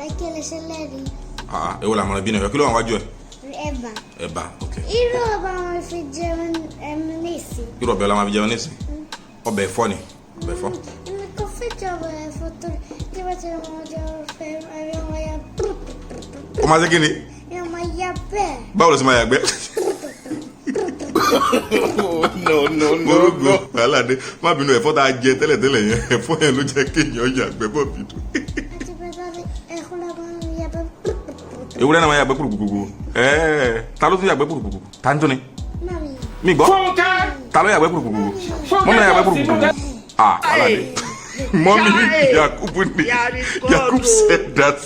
Ekele celery. Èwo la mọ̀ bí náà kí ló wà wájú ẹ̀? Ẹ̀bà. Ẹ̀bà, okay. Irú ọba wọn fi jẹun nísì. Irú ọbẹ̀ la máa fi jẹun nísìn. Ọbẹ̀ ẹ̀fọ́ ni. Ọbẹ̀ ẹ̀fọ́. Èmi kò fẹ́ jẹ ọbẹ̀ ẹ̀fọ́ tó tí wọ́n ti mọ jẹ ọ̀fẹ́ ẹ̀rọ wọn ya. Ó máa ṣe kí ni? Ẹ̀rọ wọn ya bẹ́ẹ̀. Báwo ló ṣe máa yàgbẹ́? No. Orúkọ aládé má bínú ẹ̀fọ́ tá a jẹ tẹ́lẹ̀tẹ́lẹ̀ yẹn ẹ̀fọ́ yẹn ló jẹ́ kéèyàn yàgbẹ́ bọ̀ bínú. Àti bẹ́ẹ̀ ẹ̀kọ́ lọ́wọ́ ya bẹ́ẹ̀. Ewúrẹ́ náà máa yàgbẹ́ kúrukùkù. Ta ló tún yàgbẹ́ kúrukùkù? Ta ń tún ni? Mami. Mi gbọ́. Ta ló yàgbẹ́ kúrukùkù? Mọ́mí náà yàgbẹ́ kúrukùkù. Aládé. Mọ́mí Yakubu ni. Yakub said that.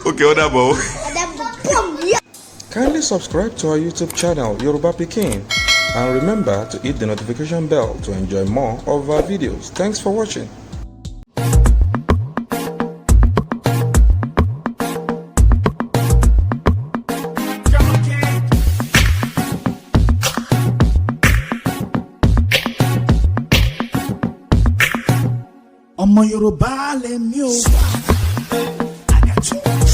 Okay, ó dàbọ̀. Kindly subscribe to our YouTube channel, Yoruba Pikin, and remember to hit the notification bell to enjoy more of our videos. Thanks for watching. Ọmọ Yorùbá lèmi o. I got you.